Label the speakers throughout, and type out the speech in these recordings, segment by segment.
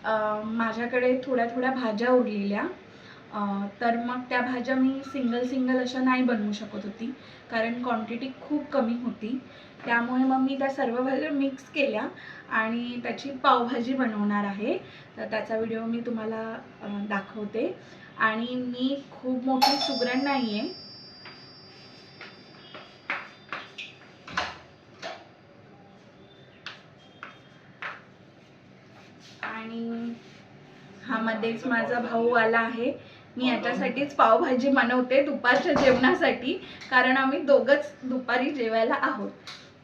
Speaker 1: माझ्याकडे थोड्या थोड्या भाज्या उरलेल्या, तर मग त्या भाज्या मी सिंगल अशा नाही बनवू शकत होती, कारण क्वांटिटी खूप कमी होती. त्यामुळे मग मी त्या सर्व भाज्या मिक्स केल्या आणि त्याची पावभाजी बनवणार आहे. तर त्याचा व्हिडिओ मी तुम्हाला दाखवते. आणि मी खूप मोठी सुगरण नाही आहे. आणि हा मध्येच माझा भाऊ आला आहे. मी याच्यासाठीच पावभाजी बनवते दुपारच्या जेवणासाठी, कारण आम्ही दोघंच दुपारी जेवायला आहोत.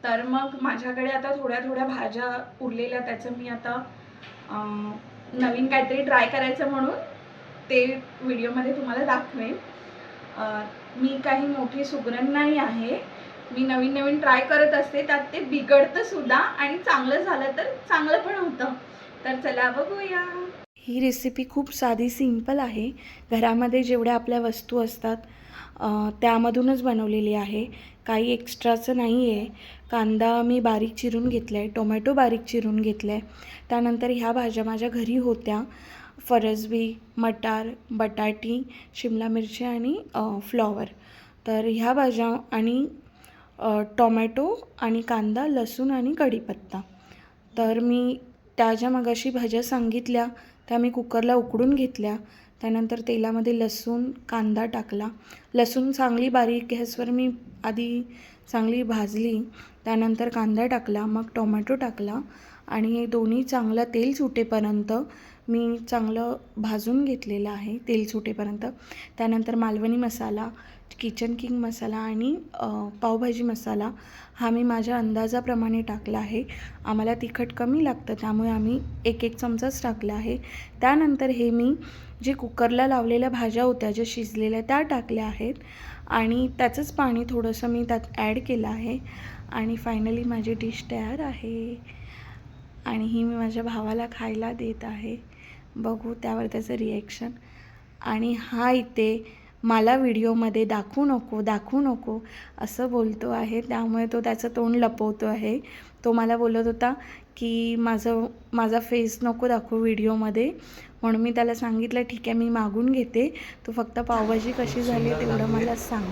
Speaker 1: तर मग माझ्याकडे आता थोड्या थोड्या भाज्या उरलेल्या, त्याचं मी आता नवीन काहीतरी ट्राय करायचं म्हणून ते व्हिडिओमध्ये तुम्हाला दाखवेन. मी काही मोठी सुगरण नाही आहे. मी नवीन नवीन ट्राय करत असते, त्यात ते बिघडतं सुद्धा आणि चांगलं झालं तर चांगलं पण होतं. तर चला बघूया. ही रेसिपी खूप साधी सिंपल आहे. घरामध्ये जेवढ्या आपल्या वस्तू असतात त्यामधूनच बनवलेली आहे. काही एक्स्ट्राचं नाही आहे. कांदा मी बारीक चिरून घेतला आहे, टोमॅटो बारीक चिरून घेतला आहे. त्यानंतर ह्या भाज्या माझ्या घरी होत्या. फरसबी, मटार, बटाटी, शिमला मिरची आणि फ्लॉवर. तर ह्या भाज्या आणि टोमॅटो आणि कांदा, लसूण आणि कढीपत्ता. तर मी त्या ज्या मगाशी भाज्या सांगितल्या त्या मी कुकरला उकडून घेतल्या. त्यानंतर तेलामध्ये लसूण, कांदा टाकला. लसूण चांगली बारीक गॅसवर मी आधी चांगली भाजली. त्यानंतर कांदा टाकला, मग टोमॅटो टाकला आणि हे दोन्ही चांगलं तेल सुटेपर्यंत मी चांगलं भाजून घेतलेलं आहे, तेल सुटेपर्यंत. त्यानंतर मालवणी मसाला, किचन किंग मसाला आणि पावभाजी मसाला हा मी माझ्या अंदाजाप्रमाणे टाकला आहे. आम्हाला तिखट कमी लागतं त्यामुळे आम्ही एक चमचाच टाकला आहे. त्यानंतर हे मी जे कुकरला लावलेल्या भाज्या होत्या ज्या शिजलेल्या त्या टाकल्या आहेत आणि त्याचंच पाणी थोडंसं मी त्यात ॲड केलं आहे. आणि फायनली माझी डिश तयार आहे आणि ही मी माझ्या भावाला खायला देत आहे. बघू त्यावर त्याचं रिॲक्शन. आणि हा इथे मला व्हिडिओमध्ये दाखवू नको असं बोलतो आहे, त्यामुळे तो त्याचं तोंड लपवतो आहे. तो मला बोलत होता की माझा फेस नको दाखवू व्हिडिओमध्ये, म्हणून मी त्याला सांगितलं ठीक आहे मी मागून घेते, तू फक्त पावभाजी कशी झाली तेवढं मला सांग.